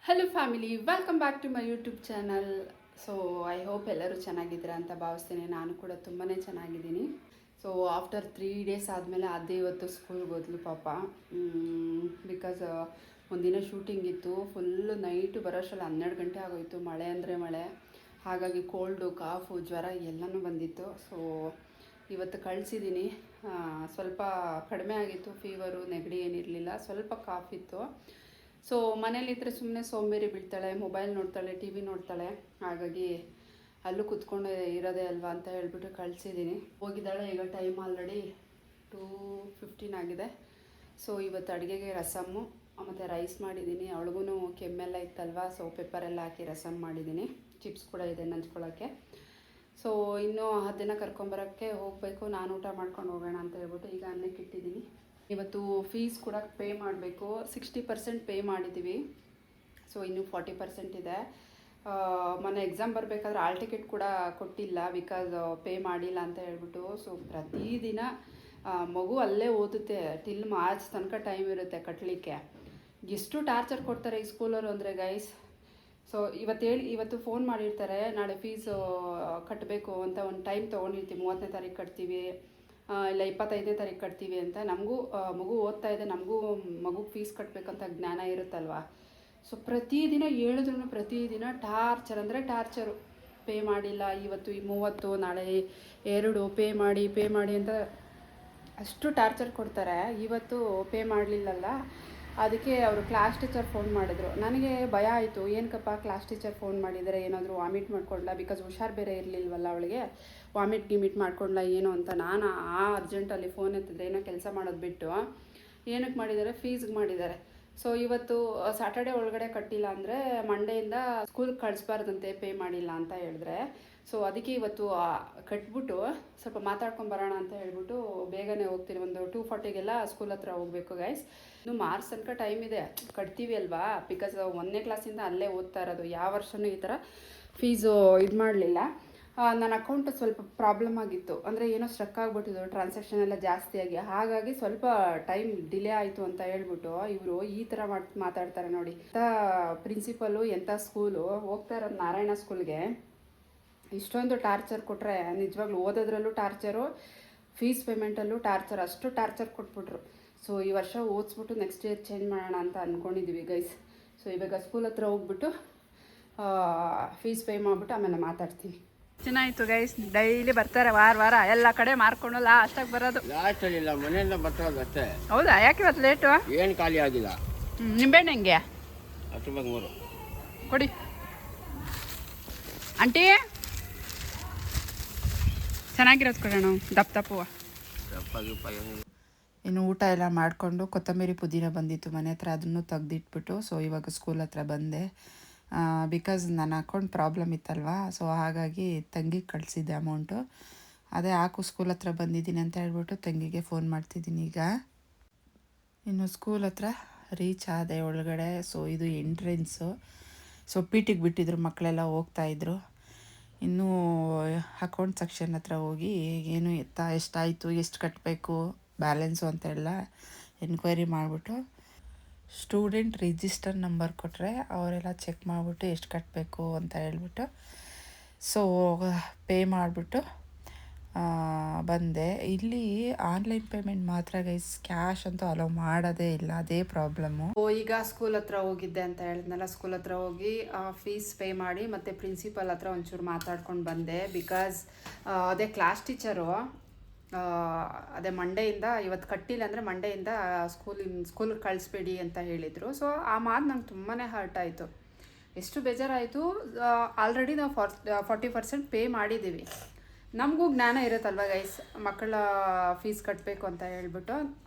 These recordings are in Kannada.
Hello family, welcome back to my YouTube channel. So I hope ಎಲ್ಲರೂ ಚೆನ್ನಾಗಿದ್ದೀರಾ ಅಂತ ಭಾವಿಸ್ತೀನಿ. ನಾನು ಕೂಡ ತುಂಬಾ ಚೆನ್ನಾಗಿದ್ದೀನಿ. ಸೊ ಆಫ್ಟರ್ 3 ಡೇಸ್ ಆದಮೇಲೆ ಅದೇ ಇವತ್ತು ಸ್ಕೂಲ್ಗೆ ಹೋದ್ಲು ಪಾಪ. ಬಿಕಾಸ್ ಒಂದಿನ ಶೂಟಿಂಗ್ ಇತ್ತು. ಫುಲ್ಲು ನೈಟು ಬರೋಷ್ಟರಲ್ಲಿ 12 ಗಂಟೆ ಆಗೋಯಿತು. ಮಳೆ ಅಂದರೆ ಮಳೆ, ಹಾಗಾಗಿ ಕೋಲ್ಡು, ಕಾಫು, ಜ್ವರ ಎಲ್ಲನೂ ಬಂದಿತ್ತು. ಸೊ ಇವತ್ತು ಕಳಿಸಿದ್ದೀನಿ. ಸ್ವಲ್ಪ ಕಡಿಮೆ ಆಗಿತ್ತು, ಫೀವರು ನೆಗಡಿ ಏನಿರಲಿಲ್ಲ, ಸ್ವಲ್ಪ ಕಾಫಿತ್ತು. ಸೊ ಮನೇಲಿದ್ದರೆ ಸುಮ್ಮನೆ ಸೋಂಬೇರಿ ಬೀಳ್ತಾಳೆ, ಮೊಬೈಲ್ ನೋಡ್ತಾಳೆ, ಟಿ ವಿ ನೋಡ್ತಾಳೆ. ಹಾಗಾಗಿ ಅಲ್ಲೂ ಕುತ್ಕೊಂಡು ಇರೋದೇ ಅಲ್ವಾ ಅಂತ ಹೇಳ್ಬಿಟ್ಟು ಕಳಿಸಿದ್ದೀನಿ. ಹೋಗಿದ್ದಾಳೆ. ಈಗ ಟೈಮ್ ಆಲ್ರೆಡಿ 2:15 ಆಗಿದೆ. ಸೊ ಇವತ್ತು ಅಡುಗೆಗೆ ರಸಮ್ಮು ಮತ್ತು ರೈಸ್ ಮಾಡಿದ್ದೀನಿ. ಅವಳಿಗೂ ಕೆಮ್ಮೆಲ್ಲ ಇತ್ತಲ್ವ, ಸೊ ಪೆಪ್ಪರೆಲ್ಲ ಹಾಕಿ ರಸಮ್ ಮಾಡಿದ್ದೀನಿ. ಚಿಪ್ಸ್ ಕೂಡ ಇದೆ ನಂಚ್ಕೊಳ್ಳೋಕ್ಕೆ. ಸೊ ಇನ್ನೂ 10 ದಿನ ಕರ್ಕೊಂಬರೋಕ್ಕೆ ಹೋಗಬೇಕು. ನಾನು ಊಟ ಮಾಡ್ಕೊಂಡು ಹೋಗೋಣ ಅಂತ ಹೇಳ್ಬಿಟ್ಟು ಈಗ ಅನ್ನಕ್ಕೆ ಇಟ್ಟಿದ್ದೀನಿ. ಇವತ್ತು ಫೀಸ್ ಕೂಡ ಪೇ ಮಾಡಬೇಕು. 60% ಪೇ ಮಾಡಿದ್ದೀವಿ. ಸೊ ಇನ್ನೂ 40% ಇದೆ. ಮೊನ್ನೆ ಎಕ್ಸಾಮ್ ಬರಬೇಕಾದ್ರೆ ಆಲ್ ಟಿಕೆಟ್ ಕೂಡ ಕೊಟ್ಟಿಲ್ಲ, ಬಿಕಾಸ್ ಪೇ ಮಾಡಿಲ್ಲ ಅಂತ ಹೇಳ್ಬಿಟ್ಟು. ಸೊ ಪ್ರತಿದಿನ ಮಗು ಅಲ್ಲೇ ಓದುತ್ತೆ, ಟಿಲ್ ಮಾರ್ಚ್ ತನಕ ಟೈಮ್ ಇರುತ್ತೆ ಕಟ್ಟಲಿಕ್ಕೆ. ಎಷ್ಟು ಟಾರ್ಚರ್ ಕೊಡ್ತಾರೆ ಈ ಸ್ಕೂಲವರು ಅಂದರೆ ಗೈಸ್. ಸೊ ಇವತ್ತು ಫೋನ್ ಮಾಡಿರ್ತಾರೆ, ನಾಳೆ ಫೀಸು ಕಟ್ಟಬೇಕು ಅಂತ ಒಂದು ಟೈಮ್ ತೊಗೊಂಡಿರ್ತೀವಿ. 30ನೇ ತಾರೀಕು ಕಟ್ತೀವಿ, ಇಲ್ಲ 25ನೇ ತಾರೀಕು ಕಟ್ತೀವಿ ಅಂತ. ನಮಗೂ ಮಗು ಓದ್ತಾ ಇದೆ, ನಮಗೂ ಮಗುಗೆ ಫೀಸ್ ಕಟ್ಟಬೇಕಂತ ಜ್ಞಾನ ಇರುತ್ತಲ್ವ. ಸೊ ಪ್ರತಿದಿನ ಹೇಳಿದ್ರು ಪ್ರತಿದಿನ ಟಾರ್ಚರ್ ಅಂದರೆ ಟಾರ್ಚರು. ಪೇ ಮಾಡಿಲ್ಲ, ಇವತ್ತು 30, ನಾಳೆ 2 ಪೇ ಮಾಡಿ ಅಂತ ಅಷ್ಟು ಟಾರ್ಚರ್ ಕೊಡ್ತಾರೆ. ಇವತ್ತು ಪೇ ಮಾಡಲಿಲ್ಲಲ್ಲ, ಅದಕ್ಕೆ ಅವರು ಕ್ಲಾಸ್ ಟೀಚರ್ ಫೋನ್ ಮಾಡಿದ್ರು. ನನಗೆ ಭಯ ಆಯಿತು, ಏನಕ್ಕಪ್ಪ ಕ್ಲಾಸ್ ಟೀಚರ್ ಫೋನ್ ಮಾಡಿದರೆ ಏನಾದರೂ ವಾಮಿಟ್ ಮಾಡ್ಕೊಂಡ್ಲ, ಬಿಕಾಸ್ ಹುಷಾರು ಬೇರೆ ಇರಲಿಲ್ವಲ್ಲ ಅವಳಿಗೆ, ಗಿಮಿಟ್ ಮಾಡ್ಕೊಂಡ್ಲ ಏನು ಅಂತ. ನಾನು ಅರ್ಜೆಂಟಲ್ಲಿ ಫೋನ್ ಎತ್ತಿದ್ರೆ ಏನೋ ಕೆಲಸ ಮಾಡೋದು ಬಿಟ್ಟು ಏನಕ್ಕೆ ಮಾಡಿದ್ದಾರೆ, ಫೀಸ್ಗೆ ಮಾಡಿದ್ದಾರೆ. ಸೊ ಇವತ್ತು ಸ್ಯಾಟರ್ಡೆ ಒಳಗಡೆ ಕಟ್ಟಿಲ್ಲ ಅಂದರೆ ಮಂಡೆಯಿಂದ ಸ್ಕೂಲ್ಗೆ ಕಳಿಸ್ಬಾರ್ದಂತೆ, ಪೇ ಮಾಡಿಲ್ಲ ಅಂತ ಹೇಳಿದ್ರೆ. ಸೊ ಅದಕ್ಕೆ ಇವತ್ತು ಕಟ್ಬಿಟ್ಟು ಸ್ವಲ್ಪ ಮಾತಾಡ್ಕೊಂಬರೋಣ ಅಂತ ಹೇಳ್ಬಿಟ್ಟು ಬೇಗನೆ ಹೋಗ್ತೀನಿ. ಒಂದು 2:40ಗೆಲ್ಲ ಸ್ಕೂಲ್ ಹತ್ರ ಹೋಗಬೇಕು ಗೈಸ್. ಇನ್ನು ಮಾರ್ಚ್ ತನಕ ಟೈಮ್ ಇದೆ, ಕಟ್ತೀವಿ ಅಲ್ವಾ. ಬಿಕಾಸ್ 1ನೇ ಕ್ಲಾಸಿಂದ ಅಲ್ಲೇ ಓದ್ತಾ ಇರೋದು. ಯಾವ ವರ್ಷವೂ ಈ ಥರ ಫೀಸು ಇದು ಮಾಡಲಿಲ್ಲ. ನನ್ನ ಅಕೌಂಟು ಸ್ವಲ್ಪ ಪ್ರಾಬ್ಲಮ್ ಆಗಿತ್ತು, ಅಂದರೆ ಏನೋ ಸ್ಟ್ರಕ್ ಆಗಿಬಿಟ್ಟಿದ್ದು, ಟ್ರಾನ್ಸಾಕ್ಷನ್ ಎಲ್ಲ ಜಾಸ್ತಿಯಾಗಿ. ಹಾಗಾಗಿ ಸ್ವಲ್ಪ ಟೈಮ್ ಡಿಲೇ ಆಯಿತು ಅಂತ ಹೇಳ್ಬಿಟ್ಟು ಇವರು ಈ ಥರ ಮಾತಾಡ್ತಾರೆ ನೋಡಿ. ಎಂಥ ಪ್ರಿನ್ಸಿಪಲು, ಎಂಥ ಸ್ಕೂಲು. ಹೋಗ್ತಾ ಇರೋದು ನಾರಾಯಣ ಸ್ಕೂಲ್ಗೆ. ಇಷ್ಟೊಂದು ಟಾರ್ಚರ್ ಕೊಟ್ಟರೆ ನಿಜವಾಗ್ಲೂ ಓದೋದ್ರಲ್ಲೂ ಟಾರ್ಚರು, ಫೀಸ್ ಪೇಮೆಂಟಲ್ಲೂ ಟಾರ್ಚರ್, ಅಷ್ಟು ಟಾರ್ಚರ್ ಕೊಟ್ಬಿಟ್ರು. ಸೊ ಈ ವರ್ಷ ಓದಿಸ್ಬಿಟ್ಟು ನೆಕ್ಸ್ಟ್ ಇಯರ್ ಚೇಂಜ್ ಮಾಡೋಣ ಅಂತ ಅಂದ್ಕೊಂಡಿದ್ದೀವಿ ಗೈಸ್. ಸೊ ಇವಾಗ ಸ್ಕೂಲ್ ಹತ್ರ ಹೋಗ್ಬಿಟ್ಟು ಫೀಸ್ ಪೇ ಮಾಡಿಬಿಟ್ಟು ಆಮೇಲೆ ಮಾತಾಡ್ತೀನಿ. ಚೆನ್ನಾಯಿತು ಗೈಸ್, ಡೈಲಿ ಬರ್ತಾರೆ ವಾರ ಎಲ್ಲ ಕಡೆ ಮಾರ್ಕೊಂಡು ಲಾಸ್ಟಾಗಿ ಬರೋದು. ಲಾಸ್ಟಲ್ಲಿ ಇಲ್ಲ, ಮನೆಯಿಂದ ಬರ್ತಾವೆ ಅಷ್ಟೇ. ಹೌದಾ? ಯಾಕೆ ಇವತ್ತು ಲೇಟು? ಏನು ಖಾಲಿ ಆಗಿಲ್ಲ. ನಿಂಬೆಹಣ್ಣು ಹೆಂಗೆ? 10 ರೂಪಾಯಿಗೆ 3 ಕೊಡಿ ಆಂಟಿ. ಚೆನ್ನಾಗಿರೋದು ಕೊಡೋಣ, ದಪ್ಪುವ. ಇನ್ನು ಊಟ ಎಲ್ಲ ಮಾಡಿಕೊಂಡು ಕೊತ್ತಂಬರಿ ಪುದೀನ ಬಂದಿತ್ತು ಮನೆ ಹತ್ರ, ಅದನ್ನು ತೆಗ್ದಿಟ್ಬಿಟ್ಟು ಸೊ ಇವಾಗ ಸ್ಕೂಲ್ ಹತ್ರ ಬಂದೆ. ಬಿಕಾಸ್ ನನ್ನ ಅಕೌಂಟ್ ಪ್ರಾಬ್ಲಮ್ ಇತ್ತಲ್ವಾ, ಸೊ ಹಾಗಾಗಿ ತಂಗಿಗೆ ಕಳಿಸಿದ್ದೆ ಅಮೌಂಟು. ಅದೇ ಹಾಕು ಸ್ಕೂಲ್ ಹತ್ರ ಬಂದಿದ್ದೀನಿ ಅಂತ ಹೇಳ್ಬಿಟ್ಟು ತಂಗಿಗೆ ಫೋನ್ ಮಾಡ್ತಿದ್ದೀನಿ ಈಗ. ಇನ್ನು ಸ್ಕೂಲ್ ಹತ್ರ ರೀಚ್ ಆದೆ ಒಳಗಡೆ. ಸೊ ಇದು ಎಂಟ್ರೆನ್ಸು. ಸೊ ಪೀಟಿಗೆ ಬಿಟ್ಟಿದ್ರು, ಮಕ್ಕಳೆಲ್ಲ ಹೋಗ್ತಾಯಿದ್ರು. ಇನ್ನೂ ಅಕೌಂಟ್ ಸೆಕ್ಷನ್ ಹತ್ರ ಹೋಗಿ ಏನು ಎಷ್ಟಾಯಿತು, ಎಷ್ಟು ಕಟ್ಟಬೇಕು, ಬ್ಯಾಲೆನ್ಸು ಅಂತೆಲ್ಲ ಎನ್ಕ್ವೈರಿ ಮಾಡಿಬಿಟ್ಟು ಸ್ಟೂಡೆಂಟ್ ರಿಜಿಸ್ಟರ್ ನಂಬರ್ ಕೊಟ್ಟರೆ ಅವರೆಲ್ಲ ಚೆಕ್ ಮಾಡಿಬಿಟ್ಟು ಎಷ್ಟು ಕಟ್ಟಬೇಕು ಅಂತ ಹೇಳ್ಬಿಟ್ಟು ಸೊ ಪೇ ಮಾಡಿಬಿಟ್ಟು ಬಂದೆ. ಇಲ್ಲಿ ಆನ್ಲೈನ್ ಪೇಮೆಂಟ್ ಮಾತ್ರ ಗೈಸ್, ಕ್ಯಾಶ್ ಅಂತೂ ಅಲೋ ಮಾಡೋದೇ ಇಲ್ಲ, ಅದೇ ಪ್ರಾಬ್ಲಮ್ಮು. ಈಗ ಸ್ಕೂಲ್ ಹತ್ರ ಹೋಗಿದ್ದೆ ಅಂತ ಹೇಳಿದ್ನಲ್ಲ, ಸ್ಕೂಲ್ ಹತ್ರ ಹೋಗಿ ಫೀಸ್ ಪೇ ಮಾಡಿ ಮತ್ತು ಪ್ರಿನ್ಸಿಪಲ್ ಹತ್ರ ಒಂಚೂರು ಮಾತಾಡ್ಕೊಂಡು ಬಂದೆ. ಬಿಕಾಸ್ ಅದೇ ಕ್ಲಾಸ್ ಟೀಚರು ಅದೇ ಮಂಡೆಯಿಂದ ಇವತ್ತು ಕಟ್ಟಿಲ್ಲ ಅಂದರೆ ಮಂಡೆಯಿಂದ ಸ್ಕೂಲಿಗೆ ಕಳಿಸ್ಬೇಡಿ ಅಂತ ಹೇಳಿದರು. ಸೊ ಆ ಮಾತು ನಂಗೆ ತುಂಬಾ ಹರ್ಟ್ ಆಯಿತು, ಎಷ್ಟು ಬೇಜಾರಾಯಿತು. ಆಲ್ರೆಡಿ ನಾವು 40% ಪೇ ಮಾಡಿದ್ದೀವಿ. ನಮಗೂ ಜ್ಞಾನ ಇರುತ್ತಲ್ವ ಗೈಸ್, ಮಕ್ಕಳ ಫೀಸ್ ಕಟ್ಟಬೇಕು ಅಂತ ಹೇಳ್ಬಿಟ್ಟು.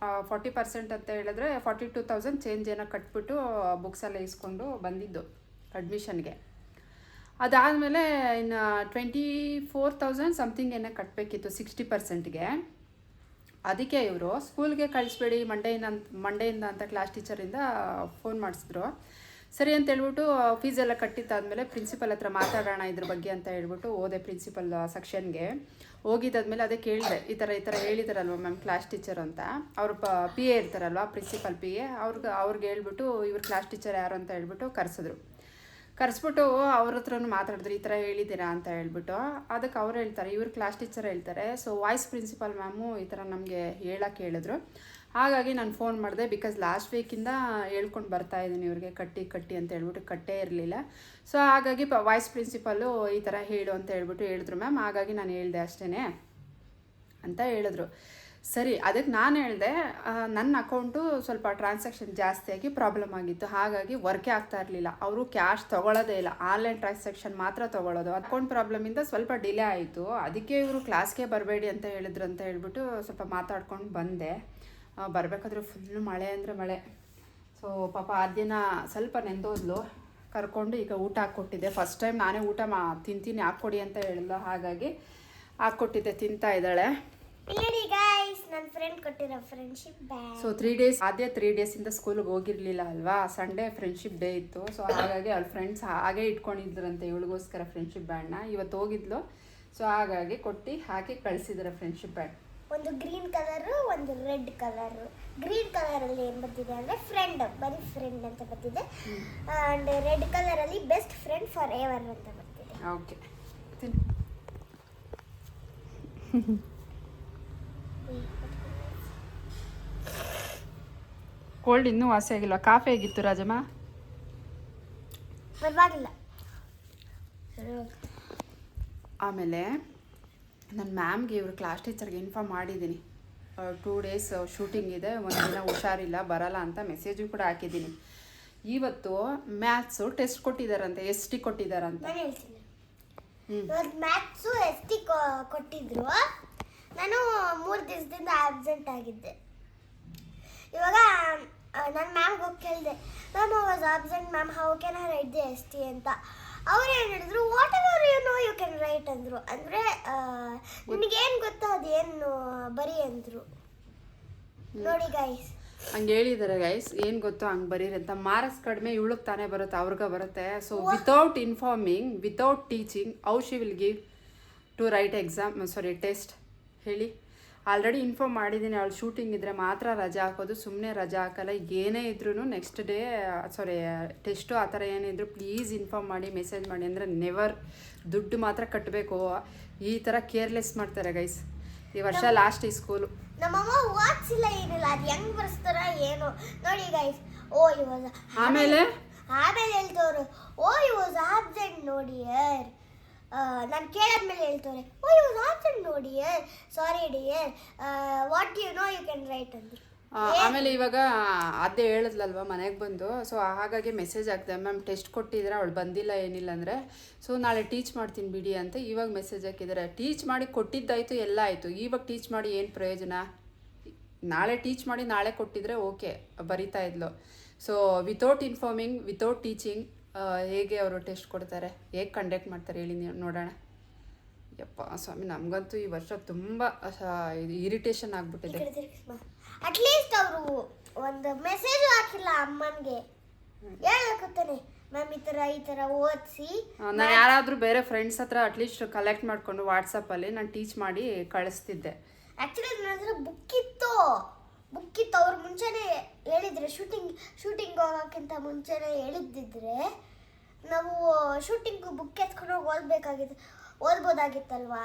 40% ಅಂತ ಹೇಳಿದ್ರೆ 42,000 ಚೇಂಜ್ ಏನೋ ಕಟ್ಬಿಟ್ಟು ಬುಕ್ಸೆಲ್ಲ ಇಸ್ಕೊಂಡು ಬಂದಿದ್ದು ಅಡ್ಮಿಷನ್ಗೆ. ಅದಾದಮೇಲೆ ಇನ್ನು 24,000 ಸಮಥಿಂಗ್ ಏನೋ ಕಟ್ಟಬೇಕಿತ್ತು 60%ಗೆ. ಅದಕ್ಕೆ ಇವರು ಸ್ಕೂಲ್ಗೆ ಕಳಿಸ್ಬೇಡಿ ಮಂಡೆಯಿಂದ ಅಂತ ಕ್ಲಾಸ್ ಟೀಚರಿಂದ ಫೋನ್ ಮಾಡಿಸಿದ್ರು. ಸರಿ ಅಂತ ಹೇಳ್ಬಿಟ್ಟು ಫೀಸ್ ಎಲ್ಲ ಕಟ್ಟಿದ್ದಾದ್ಮೇಲೆ ಪ್ರಿನ್ಸಿಪಲ್ ಹತ್ರ ಮಾತಾಡೋಣ ಇದ್ರ ಬಗ್ಗೆ ಅಂತ ಹೇಳ್ಬಿಟ್ಟು ಹೋದೆ ಪ್ರಿನ್ಸಿಪಲ್ ಸೆಕ್ಷನ್ಗೆ. ಹೋಗಿದ್ದಾದ್ಮೇಲೆ ಅದೇ ಕೇಳಿದೆ, ಈ ಥರ ಹೇಳಿದಾರಲ್ವ ಮ್ಯಾಮ್ ಕ್ಲಾಸ್ ಟೀಚರ್ ಅಂತ. ಅವ್ರು ಪಿ ಎ ಇರ್ತಾರಲ್ವ, ಪ್ರಿನ್ಸಿಪಲ್ ಪಿ ಎ, ಅವ್ರಿಗೆ ಹೇಳ್ಬಿಟ್ಟು ಇವ್ರು ಕ್ಲಾಸ್ ಟೀಚರ್ ಯಾರು ಅಂತ ಹೇಳ್ಬಿಟ್ಟು ಕರೆಸ್ಬಿಟ್ಟು ಅವ್ರ ಹತ್ರನೂ ಮಾತಾಡಿದ್ರು, ಈ ಥರ ಹೇಳಿದ್ದೀರಾ ಅಂತ ಹೇಳ್ಬಿಟ್ಟು. ಅದಕ್ಕೆ ಅವ್ರು ಹೇಳ್ತಾರೆ, ಇವ್ರು ಕ್ಲಾಸ್ ಟೀಚರ್ ಹೇಳ್ತಾರೆ. ಸೊ ವಾಯ್ಸ್ ಪ್ರಿನ್ಸಿಪಲ್ ಮ್ಯಾಮು ಈ ಥರ ನಮಗೆ ಹೇಳಕ್ಕೆ ಹೇಳಿದ್ರು. ಹಾಗಾಗಿ ನಾನು ಫೋನ್ ಮಾಡಿದೆ, ಬಿಕಾಸ್ ಲಾಸ್ಟ್ ವೀಕಿಂದ ಹೇಳ್ಕೊಂಡು ಬರ್ತಾ ಇದ್ದೀನಿ ಇವ್ರಿಗೆ ಕಟ್ಟಿ ಅಂತ ಹೇಳ್ಬಿಟ್ಟು ಕಟ್ಟೇ ಇರಲಿಲ್ಲ. ಸೊ ಹಾಗಾಗಿ ವಾಯ್ಸ್ ಪ್ರಿನ್ಸಿಪಲ್ಲು ಈ ಥರ ಹೇಳು ಅಂತ ಹೇಳ್ಬಿಟ್ಟು ಹೇಳಿದ್ರು ಮ್ಯಾಮ್. ಹಾಗಾಗಿ ನಾನು ಹೇಳಿದೆ ಅಷ್ಟೇ ಅಂತ ಹೇಳಿದ್ರು. ಸರಿ, ಅದಕ್ಕೆ ನಾನು ಹೇಳಿದೆ, ನನ್ನ ಅಕೌಂಟು ಸ್ವಲ್ಪ ಟ್ರಾನ್ಸಾಕ್ಷನ್ ಜಾಸ್ತಿಯಾಗಿ ಪ್ರಾಬ್ಲಮ್ ಆಗಿತ್ತು, ಹಾಗಾಗಿ ವರ್ಕೇ ಆಗ್ತಾ ಇರಲಿಲ್ಲ. ಅವರು ಕ್ಯಾಶ್ ತೊಗೊಳ್ಳೋದೇ ಇಲ್ಲ, ಆನ್ಲೈನ್ ಟ್ರಾನ್ಸಾಕ್ಷನ್ ಮಾತ್ರ ತೊಗೊಳ್ಳೋದು. ಅಕೌಂಟ್ ಪ್ರಾಬ್ಲಮಿಂದ ಸ್ವಲ್ಪ ಡಿಲೇ ಆಯಿತು. ಅದಕ್ಕೆ ಇವರು ಕ್ಲಾಸ್ಗೆ ಬರಬೇಡಿ ಅಂತ ಹೇಳಿದ್ರು ಅಂತ ಹೇಳ್ಬಿಟ್ಟು ಸ್ವಲ್ಪ ಮಾತಾಡ್ಕೊಂಡು ಬಂದೆ. ಬರಬೇಕಾದ್ರೆ ಫುಲ್ಲು ಮಳೆ ಅಂದರೆ ಮಳೆ. ಸೊ ಪಾಪ ಆದ್ಯನ ಸ್ವಲ್ಪ ನೆಂದೋದ್ಲು, ಕರ್ಕೊಂಡು ಈಗ ಊಟ ಹಾಕ್ಕೊಟ್ಟಿದ್ದೆ. ಫಸ್ಟ್ ಟೈಮ್ ನಾನೇ ಊಟ ತಿಂತೀನಿ ಹಾಕ್ಕೊಡಿ ಅಂತ ಹೇಳಿಲ್ಲ, ಹಾಗಾಗಿ ಹಾಕ್ಕೊಟ್ಟಿದ್ದೆ, ತಿಂತಾ ಇದ್ದಾಳೆ. ನೋಡಿ ಗೈಸ್, ನನ್ನ ಫ್ರೆಂಡ್ ಕೊಟ್ಟಿರೋ ಫ್ರೆಂಡ್ಶಿಪ್ ಬ್ಯಾಂಡ್. ಸೊ 3 days ಆದ್ಯ 3 days ಸ್ಕೂಲಿಗೆ ಹೋಗಿರಲಿಲ್ಲ ಅಲ್ವಾ, ಸಂಡೇ ಫ್ರೆಂಡ್ಶಿಪ್ ಡೇ ಇತ್ತು. ಸೊ ಹಾಗಾಗಿ ಅವ್ಳ ಫ್ರೆಂಡ್ಸ್ ಹಾಗೆ ಇಟ್ಕೊಂಡಿದ್ರಂತೆ ಇವಳಿಗೋಸ್ಕರ ಫ್ರೆಂಡ್ಶಿಪ್ ಬ್ಯಾಂಡ್ನ. ಇವತ್ತು ಹೋಗಿದ್ಲು, ಸೊ ಹಾಗಾಗಿ ಕೊಟ್ಟು ಹಾಕಿ ಕಳಿಸಿದ್ದಾರೆ ಫ್ರೆಂಡ್ಶಿಪ್ ಬ್ಯಾಂಡ್. ಒಂದು ಗ್ರೀನ್ ಕಲರು, ಒಂದು ರೆಡ್ ಕಲರು. ಗ್ರೀನ್ ಕಲರಲ್ಲಿ ಏನು ಬರ್ತಿದೆ ಅಂದರೆ ಫ್ರೆಂಡ್, ಬರೀ ಫ್ರೆಂಡ್ ಅಂತ ಬರ್ತಿದೆ. ಆ್ಯಂಡ್ ರೆಡ್ ಕಲರಲ್ಲಿ ಬೆಸ್ಟ್ ಫ್ರೆಂಡ್ ಫಾರ್ ಎವರ್ ಅಂತ ಬರ್ತಿದೆ. ಓಕೆ, ಕೋಲ್ಡ್ ಇನ್ನೂ ವಾಸಿ ಆಗಿಲ್ಲ. ಕಾಫಿ ಆಗಿತ್ತು ರಾಜಮ್ಮ? ಪರವಾಗಿಲ್ಲ. ಆಮೇಲೆ ನನ್ನ ಮ್ಯಾಮ್ಗೆ ಇವರು ಕ್ಲಾಸ್ ಟೀಚರ್ಗೆ ಇನ್ಫಾರ್ಮ್ ಮಾಡಿದ್ದೀನಿ, 2 days ಶೂಟಿಂಗ್ ಇದೆ, ಒಂದು ದಿನ ಹುಷಾರಿಲ್ಲ ಬರಲ್ಲ ಅಂತ ಮೆಸೇಜು ಕೂಡ ಹಾಕಿದ್ದೀನಿ. ಇವತ್ತು ಮ್ಯಾಥ್ಸು ಟೆಸ್ಟ್ ಕೊಟ್ಟಿದ್ದಾರಂತೆ, ST ಕೊಟ್ಟಿದ್ದಾರಂತೆ. ನಾನು ಹೇಳ್ತೀನಿ, ಇವತ್ತು ಮ್ಯಾಥ್ಸು ST ಕೊಟ್ಟಿದ್ರು. ನಾನು 3 ದಿವಸದಿಂದ ಆಬ್ಸೆಂಟ್ ಆಗಿದ್ದೆ. ಇವಾಗ ನಾನು ಮ್ಯಾಮ್ಗೆ ಹೋಗಿ ಕೇಳಿದೆ, ma'am I was absent ma'am, how can I write the ST ಅಂತ. ಅವ್ರು ಏನು ಹೇಳಿದ್ರು, whatever you know you can write ಅಂದರು. ಅಂದರೆ ನಿನಗೇನು ಗೊತ್ತೋ ಅದೇನು ಬರೀ ಅಂದರು. ನೋಡಿ ಗೈಸ್, ಹಂಗೆ ಹೇಳಿದ್ದಾರೆ ಗೈಸ್, ಏನು ಗೊತ್ತೋ ಹಂಗೆ ಬರೀರಿ ಅಂತ. ಮಾರ್ಕ್ಸ್ ಕಡಿಮೆ ಇವಳಿಗೆ ತಾನೇ ಬರುತ್ತೆ, ಅವ್ರಿಗೆ ಬರುತ್ತೆ. So without informing, without teaching, how she will give to write test ಹೇಳಿ. ಆಲ್ರೆಡಿ ಇನ್ಫಾರ್ಮ್ ಮಾಡಿದ್ದೀನಿ, ಅವಳು ಶೂಟಿಂಗ್ ಇದ್ದರೆ ಮಾತ್ರ ರಜಾ ಹಾಕೋದು, ಸುಮ್ಮನೆ ರಜಾ ಹಾಕಲ್ಲ. ಏನೇ ಇದ್ರೂ ನೆಕ್ಸ್ಟ್ ಡೇ ಟೆಸ್ಟು ಆ ಥರ ಏನೇ ಇದ್ದರೂ ಪ್ಲೀಸ್ ಇನ್ಫಾರ್ಮ್ ಮಾಡಿ, ಮೆಸೇಜ್ ಮಾಡಿ. ಅಂದರೆ ನೆವರ್ ದುಡ್ಡು ಮಾತ್ರ ಕಟ್ಟಬೇಕು. ಈ ಥರ ಕೇರ್ಲೆಸ್ ಮಾಡ್ತಾರೆ ಗೈಸ್. ಈ ವರ್ಷ ಲಾಸ್ಟ್ ಈ ಸ್ಕೂಲು. ನಮ್ಮಮ್ಮ ವಾಟ್ಸ್ ಇಲ್ಲ ಏನಿಲ್ಲ, ಅದು ಹೆಂಗೆ ಬರ್ಸ್ತಾರ ಏನು ನೋಡಿ ಗೈಸ್. ಇವಾಗ ಆಮೇಲೆ ಹೇಳ್ತವ್ರು, ವಾಸ್ ಆಬ್ಸೆಂಟ್ ನೋಡಿ ಯಾರ್. ನಾನು ಕೇಳಾದ್ಮೇಲೆ ಹೇಳ್ತವ್ರೆ, ವಾಸ್ ಆಬ್ಸೆಂಟ್ ನೋಡಿ ಯಾರ್, sorry dear, what you know you can write ಅಂದ್ರು. ಆಮೇಲೆ ಇವಾಗ ಅದೇ ಹೇಳಿದ್ಲಲ್ವ ಮನೆಗೆ ಬಂದು. ಸೊ ಹಾಗಾಗಿ ಮೆಸೇಜ್ ಹಾಕ್ದೆ, ಮ್ಯಾಮ್ ಟೆಸ್ಟ್ ಕೊಟ್ಟಿದ್ರೆ ಅವಳು ಬಂದಿಲ್ಲ ಏನಿಲ್ಲ ಅಂದರೆ, ಸೊ ನಾಳೆ ಟೀಚ್ ಮಾಡ್ತೀನಿ ಬಿಡಿ ಅಂತ ಇವಾಗ ಮೆಸೇಜ್ ಹಾಕಿದ್ದಾರೆ. ಟೀಚ್ ಮಾಡಿ ಕೊಟ್ಟಿದ್ದಾಯಿತು, ಎಲ್ಲ ಆಯಿತು, ಇವಾಗ ಟೀಚ್ ಮಾಡಿ ಏನು ಪ್ರಯೋಜನ? ನಾಳೆ ಟೀಚ್ ಮಾಡಿ ನಾಳೆ ಕೊಟ್ಟಿದ್ರೆ ಓಕೆ, ಬರಿತಾ ಇದ್ಲು. So without informing, without teaching ಹೇಗೆ ಅವರು ಟೆಸ್ಟ್ ಕೊಡ್ತಾರೆ, ಹೇಗೆ ಕಂಡಕ್ಟ್ ಮಾಡ್ತಾರೆ ಹೇಳಿ ನೋಡೋಣ. ಯಪ್ಪ ಸ್ವಾಮಿ, ನಮಗಂತೂ ಈ ವರ್ಷ ತುಂಬ ಇದು ಇರಿಟೇಷನ್ ಆಗಿಬಿಟ್ಟಿದೆ. ಅಟ್ಲೀಸ್ಟ್ ಅವರು ಒಂದು ಮೆಸೇಜ್ ಹಾಕಿಲ್ಲ ಅಮ್ಮನಿಗೆ. ಹೇಳಕತ್ತಾನೆ, ಮ್ಯಾಮ್ ಈ ಥರ ಓದಿಸಿ. ನಾನು ಯಾರಾದರೂ ಬೇರೆ ಫ್ರೆಂಡ್ಸ್ ಹತ್ರ ಅಟ್ಲೀಸ್ಟ್ ಕಲೆಕ್ಟ್ ಮಾಡಿಕೊಂಡು ವಾಟ್ಸಪ್ಪಲ್ಲಿ ನಾನು ಟೀಚ್ ಮಾಡಿ ಕಳಿಸ್ತಿದ್ದೆ. ಆ್ಯಕ್ಚುಲಿ ನನ್ನ ಹತ್ರ ಬುಕ್ ಇತ್ತು. ಅವ್ರು ಮುಂಚೆನೇ ಹೇಳಿದ್ರೆ, ಶೂಟಿಂಗ್ ಹೋಗೋಕ್ಕಿಂತ ಮುಂಚೆನೇ ಹೇಳಿದ್ದಿದ್ರೆ ನಾವು ಶೂಟಿಂಗ್ ಬುಕ್ ಎತ್ಕೊಂಡು ಹೋಗಿ ಓದ್ಬೋದಾಗಿತ್ತಲ್ವಾ.